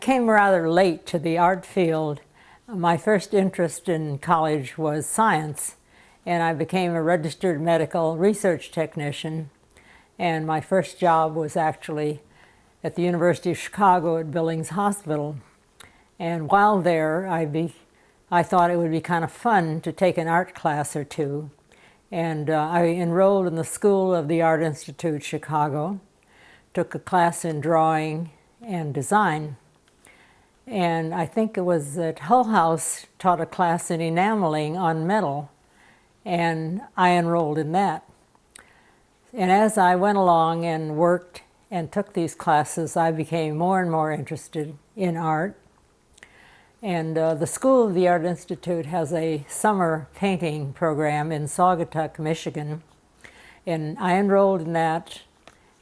came rather late to the art field. My first interest in college was science, and I became a registered medical research technician. And my first job was actually at the University of Chicago at Billings Hospital. And while there, I thought it would be kind of fun to take an art class or two. And I enrolled in the School of the Art Institute, Chicago, took a class in drawing and design. And I think it was that Hull House taught a class in enameling on metal, and I enrolled in that. And as I went along and worked and took these classes, I became more and more interested in art. And the School of the Art Institute has a summer painting program in Saugatuck, Michigan. And I enrolled in that.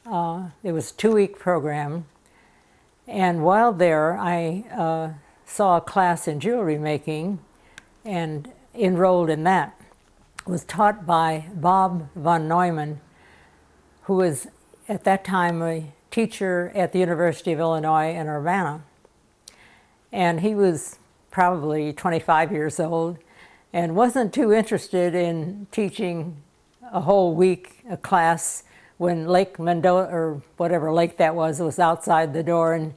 It was a 2-week program. And while there, I saw a class in jewelry making and enrolled in that. It was taught by Bob von Neumann, who was at that time a teacher at the University of Illinois in Urbana. And he was probably 25 years old and wasn't too interested in teaching a whole week a class when Lake Mendoza, or whatever lake that was outside the door, and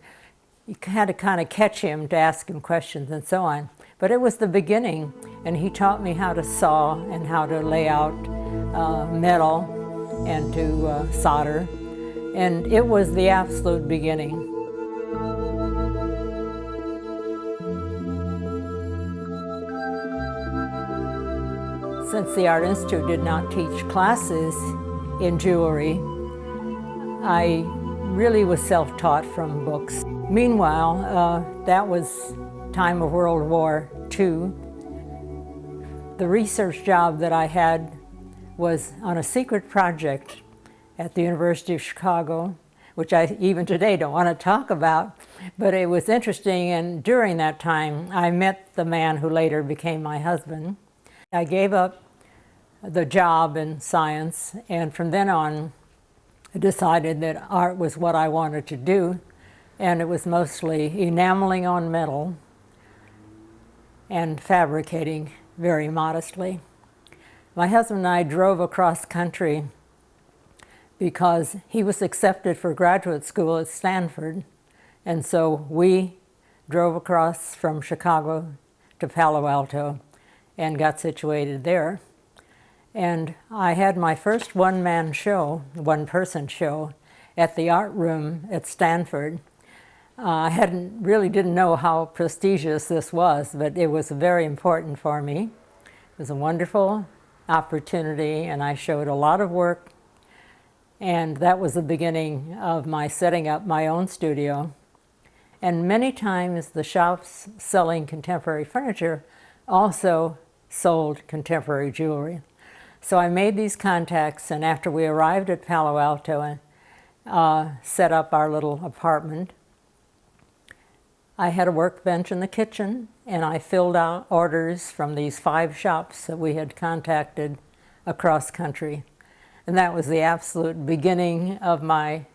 you had to kind of catch him to ask him questions and so on. But it was the beginning, and he taught me how to saw and how to lay out metal and to solder. And it was the absolute beginning. Since the Art Institute did not teach classes in jewelry, I really was self-taught from books. Meanwhile, that was time of World War II. The research job that I had was on a secret project at the University of Chicago, which I even today don't want to talk about, but it was interesting, and during that time I met the man who later became my husband. I gave up the job in science, and from then on I decided that art was what I wanted to do, and it was mostly enameling on metal and fabricating very modestly. My husband and I drove across country because he was accepted for graduate school at Stanford, and so we drove across from Chicago to Palo Alto and got situated there. And I had my first one-man show, one-person show, at the art room at Stanford. I really didn't know how prestigious this was, but it was very important for me. It was a wonderful opportunity, and I showed a lot of work. And that was the beginning of my setting up my own studio. And many times the shops selling contemporary furniture also sold contemporary jewelry. So I made these contacts, and after we arrived at Palo Alto and set up our little apartment, I had a workbench in the kitchen, and I filled out orders from these 5 shops that we had contacted across country. And that was the absolute beginning of my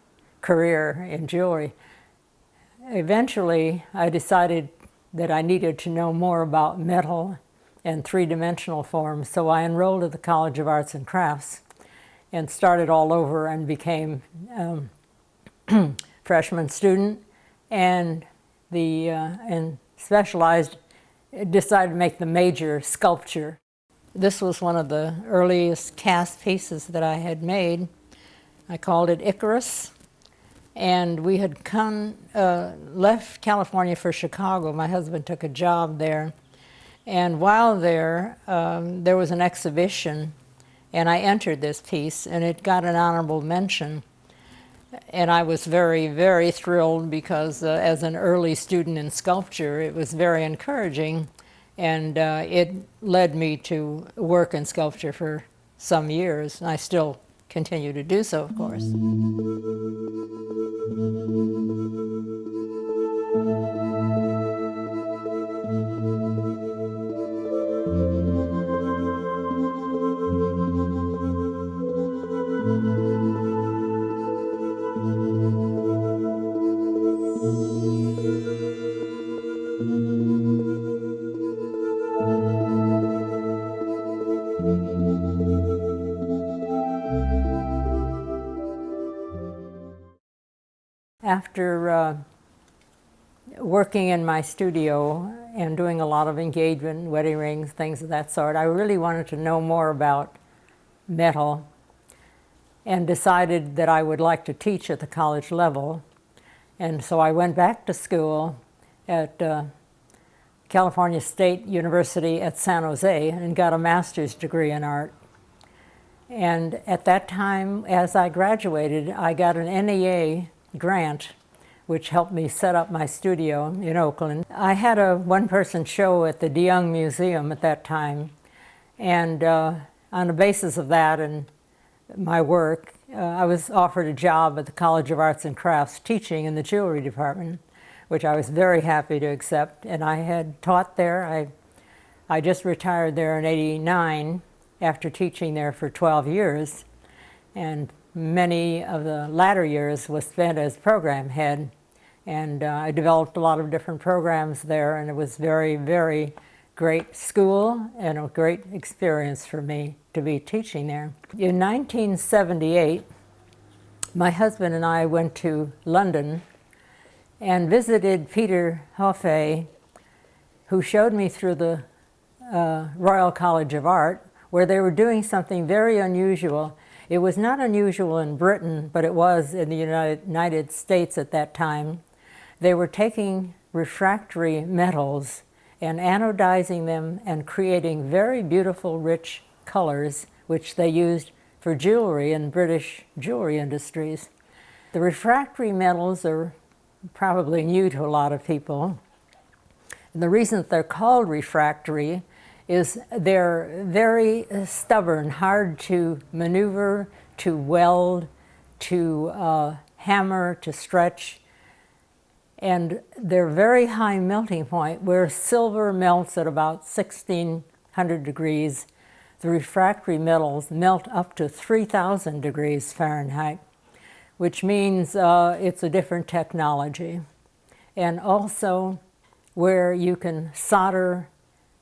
career in jewelry. Eventually, I decided that I needed to know more about metal and 3-dimensional forms, so I enrolled at the College of Arts and Crafts and started all over and became freshman student and specialized, decided to make the major sculpture. This was one of the earliest cast pieces that I had made. I called it Icarus, and we had left California for Chicago. My husband took a job there. And while there, there was an exhibition, and I entered this piece, and it got an honorable mention. And I was very, very thrilled because as an early student in sculpture, it was very encouraging, and it led me to work in sculpture for some years. And I still continue to do so, of course. After working in my studio and doing a lot of engagement, wedding rings, things of that sort, I really wanted to know more about metal and decided that I would like to teach at the college level. And so I went back to school at California State University at San Jose and got a master's degree in art. And at that time, as I graduated, I got an NEA grant which helped me set up my studio in Oakland. I had a one-person show at the DeYoung Museum at that time, and on the basis of that and my work, I was offered a job at the College of Arts and Crafts teaching in the jewelry department, which I was very happy to accept, and I had taught there. I just retired there in '89 after teaching there for 12 years, and many of the latter years was spent as program head. And I developed a lot of different programs there, and it was very, very great school and a great experience for me to be teaching there. In 1978, my husband and I went to London and visited Peter Hoffe, who showed me through the Royal College of Art, where they were doing something very unusual. It was not unusual in Britain, but it was in the United States at that time. They were taking refractory metals and anodizing them and creating very beautiful, rich colors, which they used for jewelry in British jewelry industries. The refractory metals are probably new to a lot of people. And the reason that they're called refractory is they're very stubborn, hard to maneuver, to weld, to hammer, to stretch. And they're very high melting point, where silver melts at about 1600 degrees. The refractory metals melt up to 3000 degrees Fahrenheit, which means it's a different technology. And also where you can solder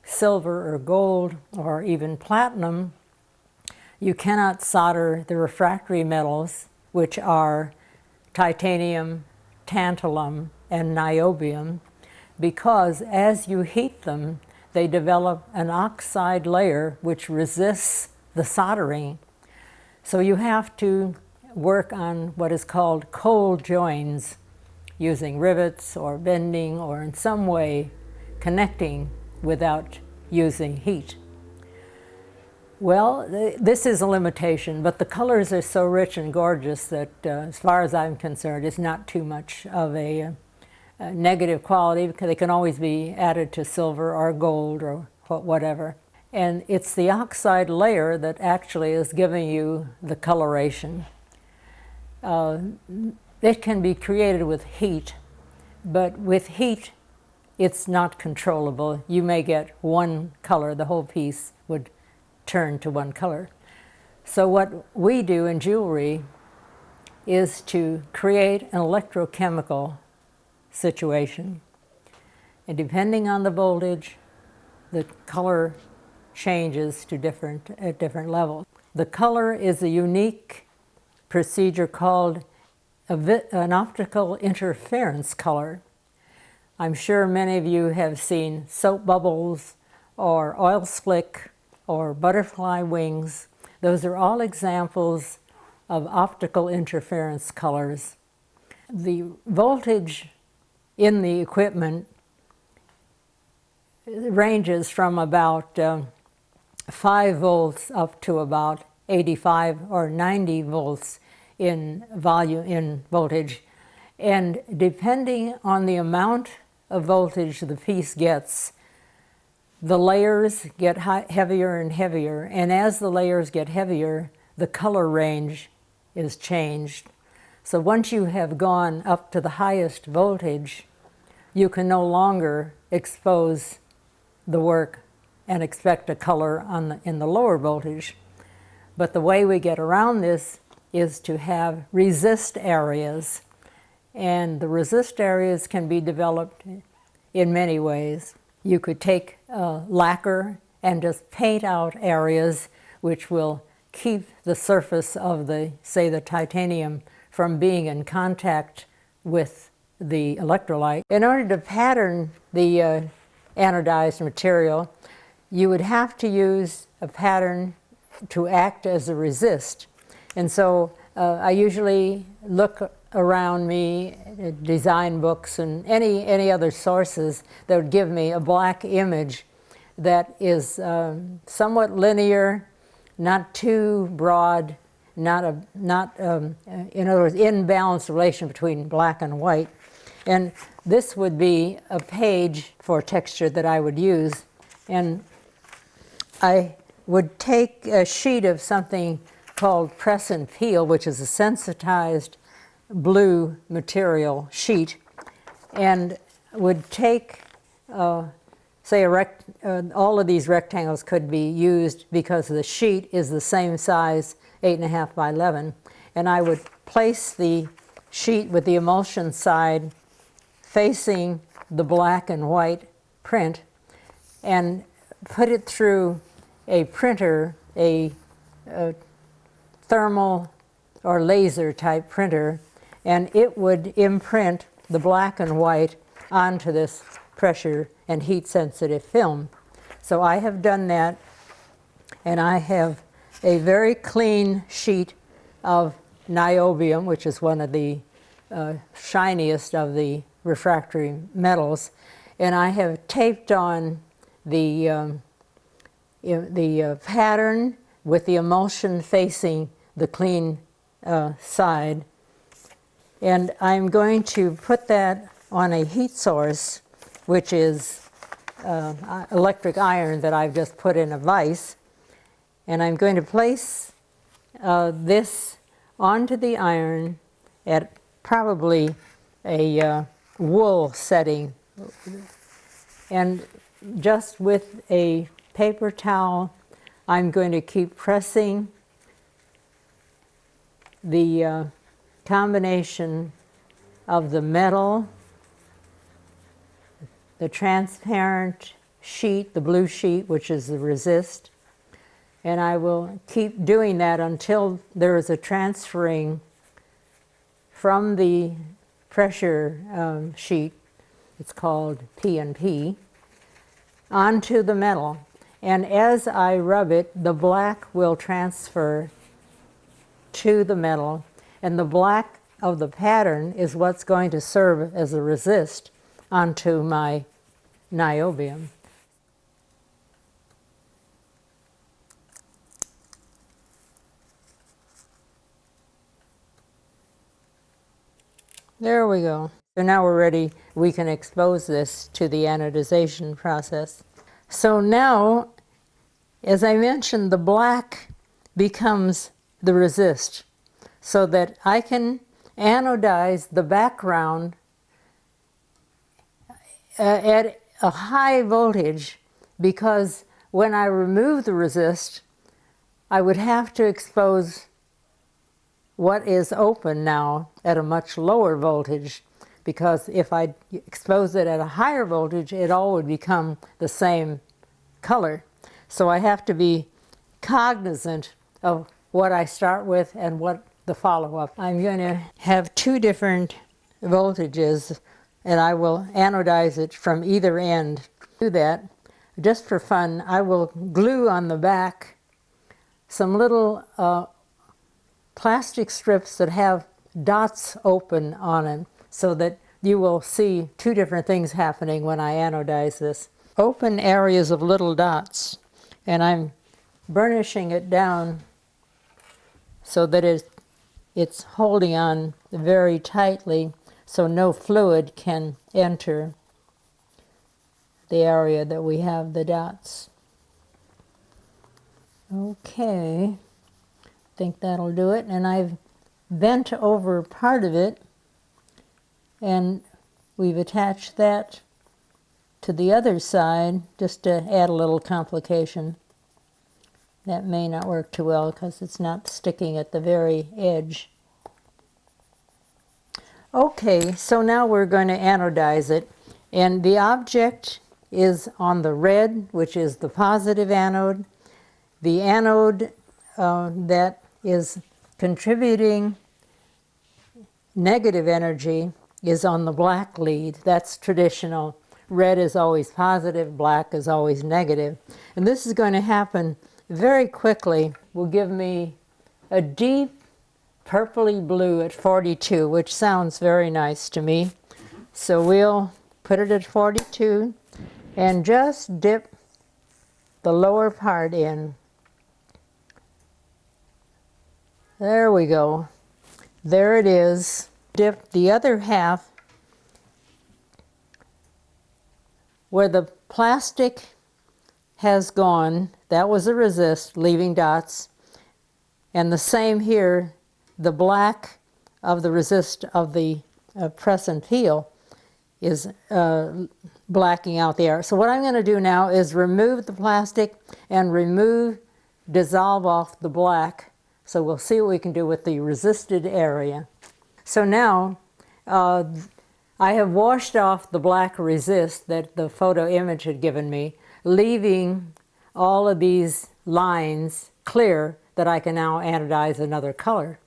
silver or gold or even platinum, you cannot solder the refractory metals, which are titanium, tantalum, and niobium, because as you heat them, they develop an oxide layer which resists the soldering. So you have to work on what is called cold joins, using rivets or bending or in some way connecting without using heat. Well, this is a limitation, but the colors are so rich and gorgeous that as far as I'm concerned, it's not too much of a negative quality, because they can always be added to silver or gold or whatever. And it's the oxide layer that actually is giving you the coloration. It can be created with heat, but with heat, it's not controllable. You may get one color, the whole piece would turn to one color. So what we do in jewelry is to create an electrochemical situation. And depending on the voltage, the color changes to at different levels. The color is a unique procedure called an optical interference color. I'm sure many of you have seen soap bubbles or oil slick or butterfly wings. Those are all examples of optical interference colors. The voltage in the equipment ranges from about 5 volts up to about 85 or 90 volts in voltage. And depending on the amount of voltage the piece gets, the layers get heavier and heavier. And as the layers get heavier, the color range is changed. So once you have gone up to the highest voltage, you can no longer expose the work and expect a color in the lower voltage. But the way we get around this is to have resist areas. And the resist areas can be developed in many ways. You could take lacquer and just paint out areas which will keep the surface of the, say, the titanium from being in contact with the electrolyte. In order to pattern the anodized material, you would have to use a pattern to act as a resist. And so I usually look around me, design books and any other sources that would give me a black image that is somewhat linear, not too broad, in other words, in balanced relation between black and white. And this would be a page for texture that I would use. And I would take a sheet of something called press and peel, which is a sensitized blue material sheet, and would take, say, all of these rectangles could be used because the sheet is the same size, 8.5 by 11, and I would place the sheet with the emulsion side facing the black and white print and put it through a printer, a thermal or laser type printer, and it would imprint the black and white onto this pressure and heat sensitive film. So I have done that, and I have a very clean sheet of niobium, which is one of the shiniest of the refractory metals, and I have taped on the pattern with the emulsion facing the clean side, and I'm going to put that on a heat source, which is electric iron that I've just put in a vise, and I'm going to place this onto the iron at probably a wool setting, and just with a paper towel I'm going to keep pressing the combination of the metal, the transparent sheet, the blue sheet, which is the resist, and I will keep doing that until there is a transferring from the pressure sheet, it's called P&P, onto the metal. And as I rub it, the black will transfer to the metal, and the black of the pattern is what's going to serve as a resist onto my niobium. There we go. So now we're ready. We can expose this to the anodization process. So now, as I mentioned, the black becomes the resist, so that I can anodize the background at a high voltage, because when I remove the resist, I would have to expose what is open now at a much lower voltage, because if I expose it at a higher voltage, it all would become the same color. So I have to be cognizant of what I start with and what the follow-up. I'm going to have two different voltages, and I will anodize it from either end. To do that, just for fun, I will glue on the back some little plastic strips that have dots open on them, so that you will see two different things happening when I anodize this. Open areas of little dots, and I'm burnishing it down so that it's holding on very tightly, so no fluid can enter the area that we have the dots. Okay, I think that'll do it, and I've bent over part of it, and we've attached that to the other side just to add a little complication. That may not work too well because it's not sticking at the very edge. Okay, so now we're going to anodize it, and the object is on the red, which is the positive anode, The anode that is contributing negative energy is on the black lead. That's traditional. Red is always positive, black is always negative. And this is going to happen very quickly. Will give me a deep purpley blue at 42, which sounds very nice to me. So we'll put it at 42 and just dip the lower part in. There we go. There it is. Dip the other half where the plastic has gone. That was a resist, leaving dots. And the same here, the black of the resist of the press and peel is blacking out the air. So what I'm going to do now is remove the plastic and dissolve off the black. So we'll see what we can do with the resisted area. So now I have washed off the black resist that the photo image had given me, leaving all of these lines clear that I can now anodize another color.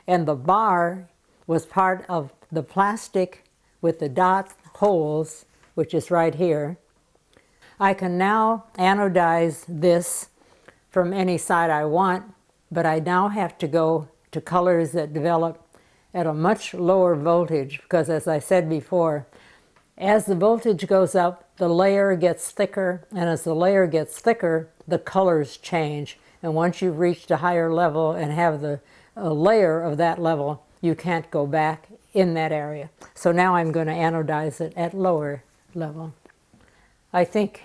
And the bar was part of the plastic with the dot holes, which is right here. I can now anodize this from any side I want, but I now have to go to colors that develop at a much lower voltage, because as I said before, as the voltage goes up, the layer gets thicker, and as the layer gets thicker, the colors change. And once you've reached a higher level and have a layer of that level, you can't go back in that area. So now I'm going to anodize it at lower level. I think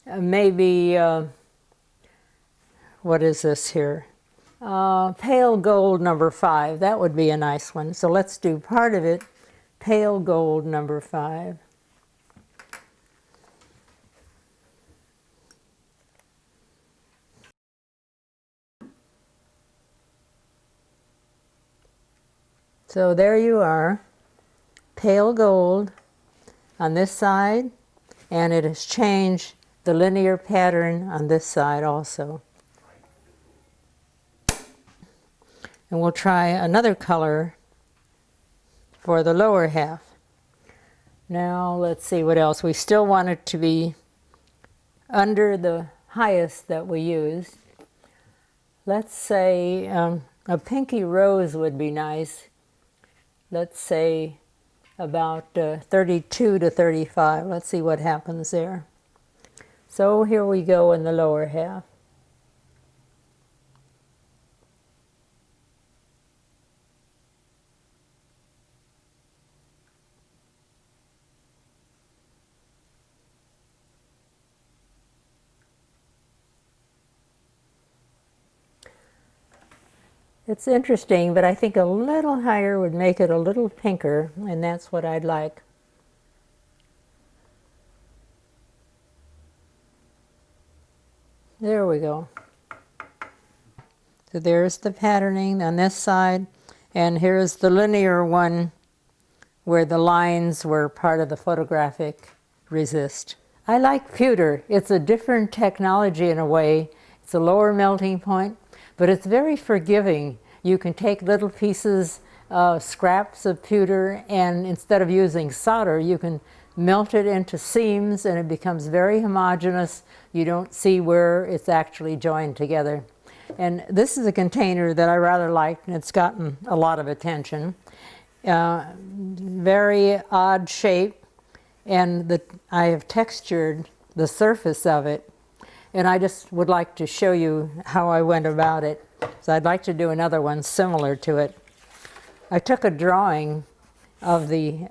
maybe, what is this here? Pale gold number 5, that would be a nice one. So let's do part of it, pale gold number 5. So there you are, pale gold on this side, and it has changed the linear pattern on this side also. And we'll try another color for the lower half. Now let's see what else. We still want it to be under the highest that we used. Let's say a pinky rose would be nice. Let's say about 32 to 35. Let's see what happens there. So here we go in the lower half. It's interesting, but I think a little higher would make it a little pinker, and that's what I'd like. There we go. So there's the patterning on this side, and here's the linear one where the lines were part of the photographic resist. I like pewter. It's a different technology in a way. It's a lower melting point, but it's very forgiving. You can take little pieces, scraps of pewter, and instead of using solder, you can melt it into seams, and it becomes very homogeneous. You don't see where it's actually joined together. And this is a container that I rather liked, and it's gotten a lot of attention. Very odd shape, and I have textured the surface of it. And I just would like to show you how I went about it. So I'd like to do another one similar to it. I took a drawing of the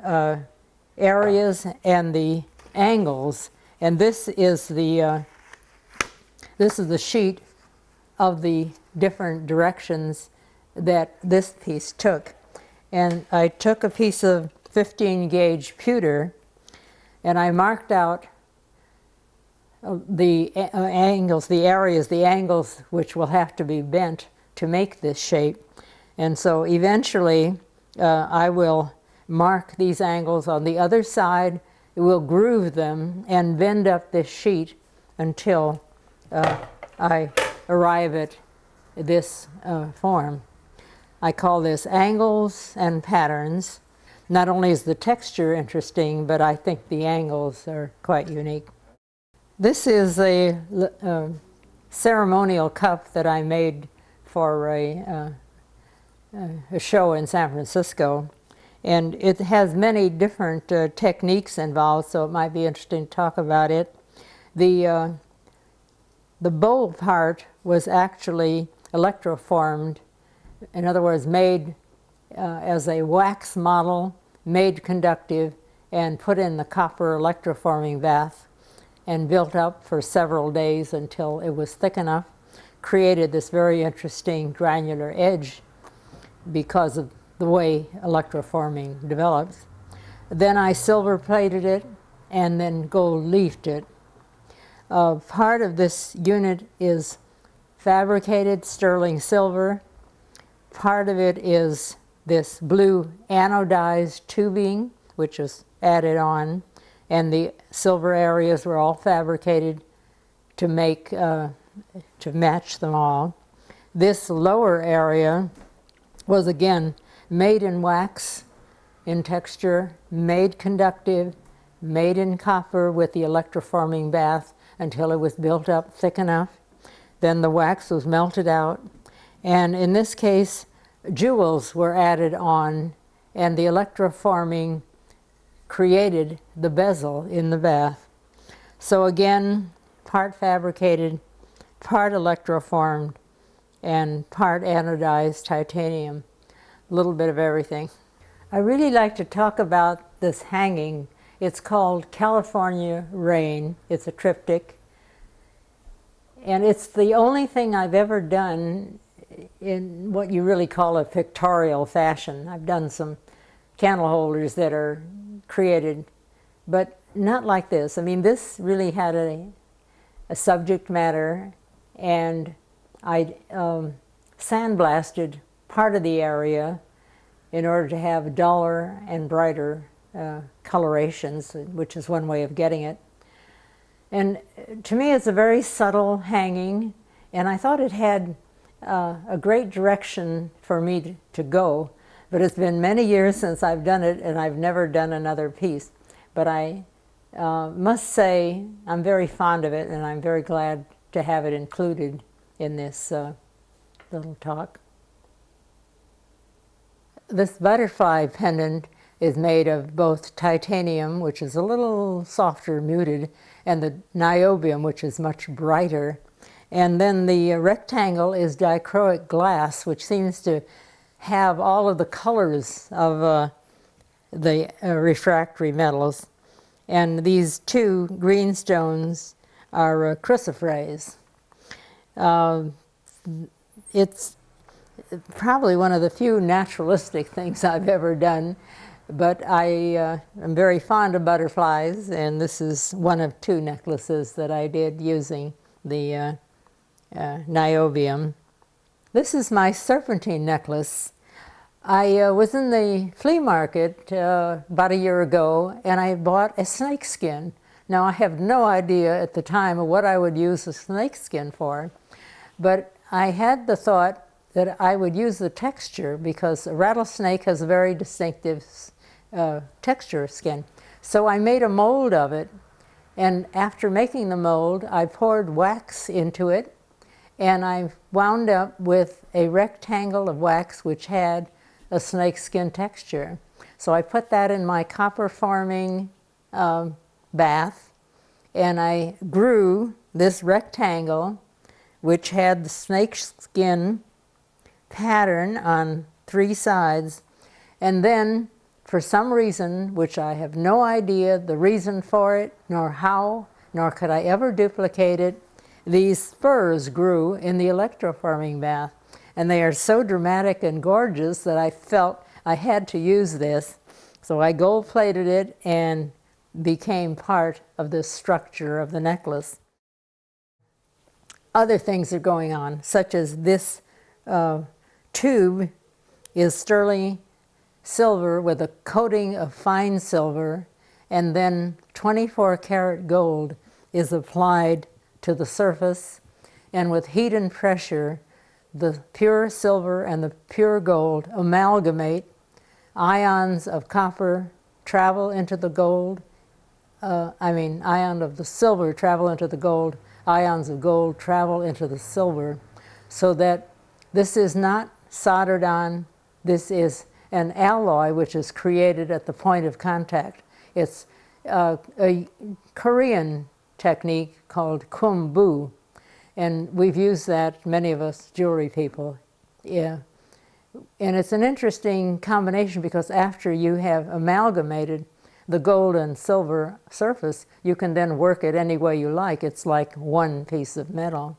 areas and the angles, and this is the sheet of the different directions that this piece took. And I took a piece of 15 gauge pewter, and I marked out the angles, the areas, the angles which will have to be bent to make this shape. And so eventually I will mark these angles on the other side, we'll groove them and bend up this sheet until I arrive at this form. I call this angles and patterns. Not only is the texture interesting, but I think the angles are quite unique. This is a ceremonial cup that I made for a show in San Francisco. And it has many different techniques involved, so it might be interesting to talk about it. The bowl part was actually electroformed, in other words, made as a wax model, made conductive, and put in the copper electroforming bath, and built up for several days until it was thick enough, created this very interesting granular edge because of the way electroforming develops. Then I silver plated it and then gold leafed it. Part of this unit is fabricated sterling silver. Part of it is this blue anodized tubing, which is added on, and the silver areas were all fabricated to make to match them all. This lower area was again made in wax, in texture, made conductive, made in copper with the electroforming bath until it was built up thick enough. Then the wax was melted out, and in this case, jewels were added on, and the electroforming created the bezel in the bath. So again, part fabricated, part electroformed, and part anodized titanium. A little bit of everything. I really like to talk about this hanging. It's called California Rain. It's a triptych. And it's the only thing I've ever done in what you really call a pictorial fashion. I've done some candle holders that are created, but not like this. I mean, this really had a subject matter, and I sandblasted part of the area in order to have duller and brighter colorations, which is one way of getting it. And to me, it's a very subtle hanging, and I thought it had a great direction for me to go, but it's been many years since I've done it, and I've never done another piece. But I must say I'm very fond of it, and I'm very glad to have it included in this little talk. This butterfly pendant is made of both titanium, which is a little softer, muted, and the niobium, which is much brighter. And then the rectangle is dichroic glass, which seems to have all of the colors of the refractory metals. And these two green stones are chrysoprase. It's probably one of the few naturalistic things I've ever done, but I am very fond of butterflies, and this is one of two necklaces that I did using the niobium. This is my serpentine necklace. I was in the flea market about a year ago, and I bought a snake skin. Now, I have no idea at the time of what I would use a snake skin for, but I had the thought that I would use the texture because a rattlesnake has a very distinctive texture skin. So I made a mold of it, and after making the mold, I poured wax into it, and I wound up with a rectangle of wax which had a snake skin texture. So I put that in my copper forming bath, and I grew this rectangle which had the snake skin pattern on 3 sides, and then for some reason, which I have no idea the reason for it, nor how, nor could I ever duplicate it, these spurs grew in the electroforming bath. And they are so dramatic and gorgeous that I felt I had to use this. So I gold-plated it and became part of the structure of the necklace. Other things are going on, such as this tube is sterling silver with a coating of fine silver, and then 24 karat gold is applied to the surface, and with heat and pressure, the pure silver and the pure gold amalgamate. Ions of copper travel into the gold. Ions of the silver travel into the gold. Ions of gold travel into the silver, so that this is not soldered on. This is an alloy which is created at the point of contact. It's a Korean technique called kumbu, and we've used that, many of us jewelry people. Yeah. And it's an interesting combination because after you have amalgamated the gold and silver surface, you can then work it any way you like. It's like one piece of metal.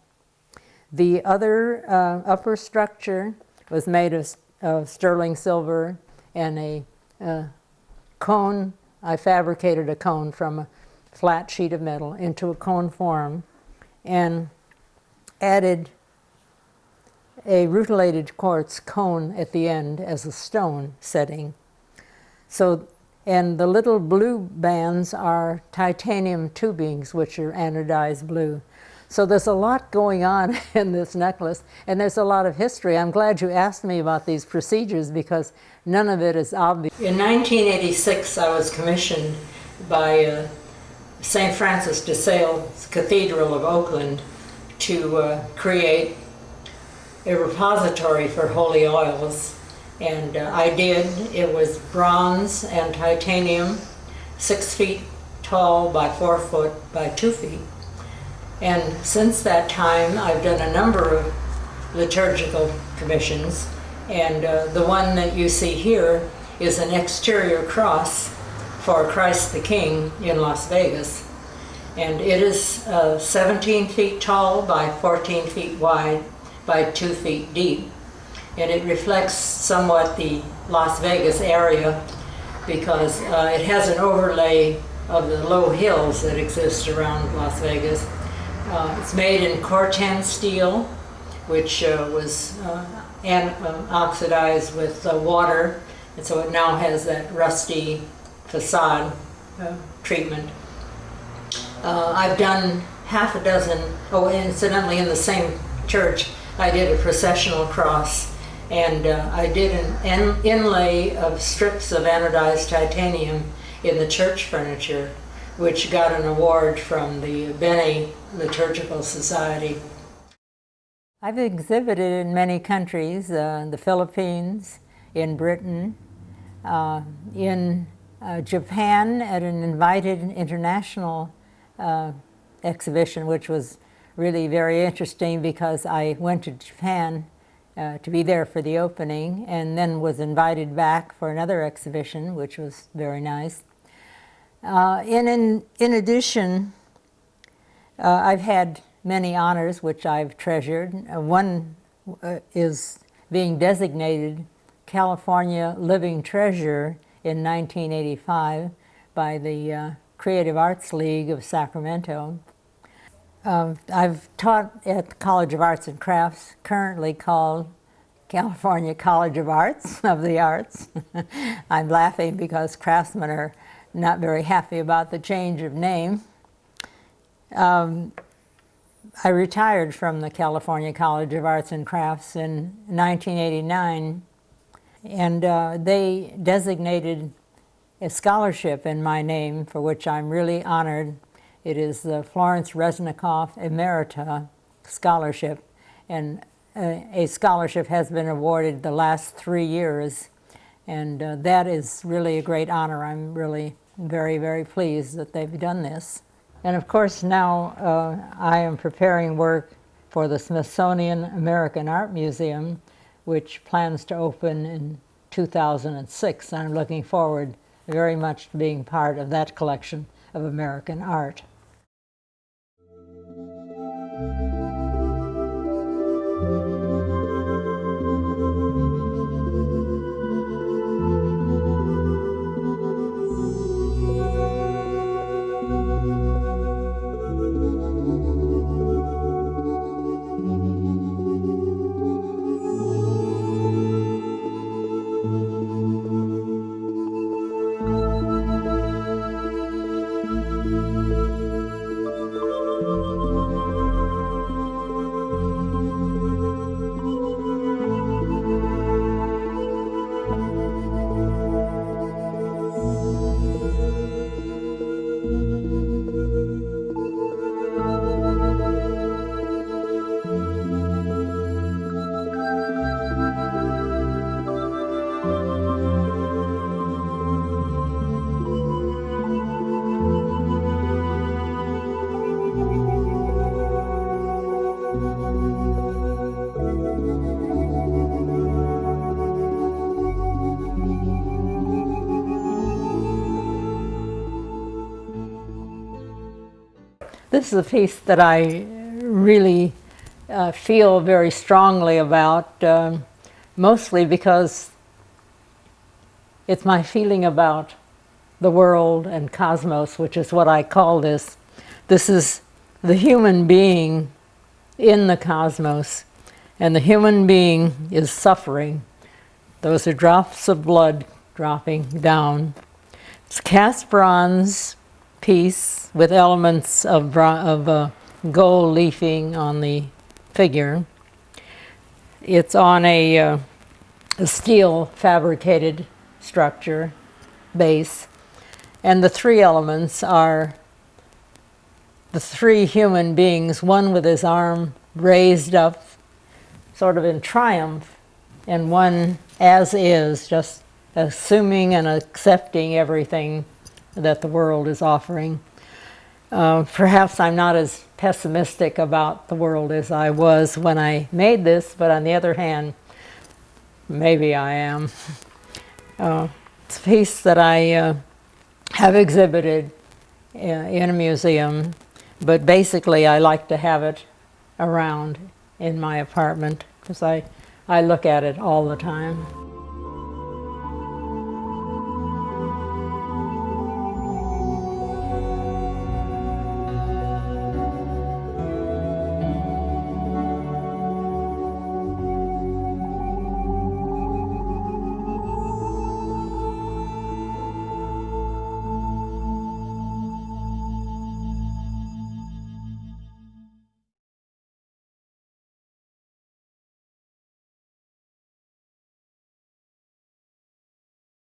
The other upper structure was made of sterling silver and a cone. I fabricated a cone from a flat sheet of metal into a cone form and added a rutilated quartz cone at the end as a stone setting. So, and the little blue bands are titanium tubings, which are anodized blue. So there's a lot going on in this necklace, and there's a lot of history. I'm glad you asked me about these procedures because none of it is obvious. In 1986, I was commissioned by St. Francis de Sales Cathedral of Oakland to create a repository for holy oils, and I did. It was bronze and titanium, 6 feet tall by 4 foot by 2 feet. And since that time, I've done a number of liturgical commissions, and the one that you see here is an exterior cross for Christ the King in Las Vegas. And it is 17 feet tall by 14 feet wide by 2 feet deep. And it reflects somewhat the Las Vegas area because it has an overlay of the low hills that exist around Las Vegas. It's made in Corten steel, which was oxidized with water, and so it now has that rusty facade treatment. I've done half a dozen, incidentally in the same church, I did a processional cross, and I did an inlay of strips of anodized titanium in the church furniture, which got an award from the Bene Liturgical Society. I've exhibited in many countries, the Philippines, in Britain, in Japan at an invited international exhibition, which was really very interesting because I went to Japan to be there for the opening and then was invited back for another exhibition, which was very nice. In addition, I've had many honors which I've treasured. One is being designated California Living Treasure in 1985 by the Creative Arts League of Sacramento. I've taught at the College of Arts and Crafts, currently called California College of Arts, of the Arts. I'm laughing because craftsmen are not very happy about the change of name. I retired from the California College of Arts and Crafts in 1989, and they designated a scholarship in my name for which I'm really honored. It is the Florence Resnikoff Emerita Scholarship, and a scholarship has been awarded the last 3 years, and that is really a great honor. I'm really very, very pleased that they've done this. And of course now I am preparing work for the Smithsonian American Art Museum, which plans to open in 2006. I'm looking forward very much to being part of that collection of American art. This is a piece that I really feel very strongly about, mostly because it's my feeling about the world and cosmos, which is what I call this. This is the human being in the cosmos, and the human being is suffering. Those are drops of blood dropping down. It's cast bronze piece with elements of gold leafing on the figure. It's on a steel fabricated structure base, and the three elements are the three human beings, one with his arm raised up sort of in triumph, and one as is, just assuming and accepting everything that the world is offering. Perhaps I'm not as pessimistic about the world as I was when I made this, but on the other hand, maybe I am. It's a piece that I have exhibited in a museum, but basically I like to have it around in my apartment because I look at it all the time.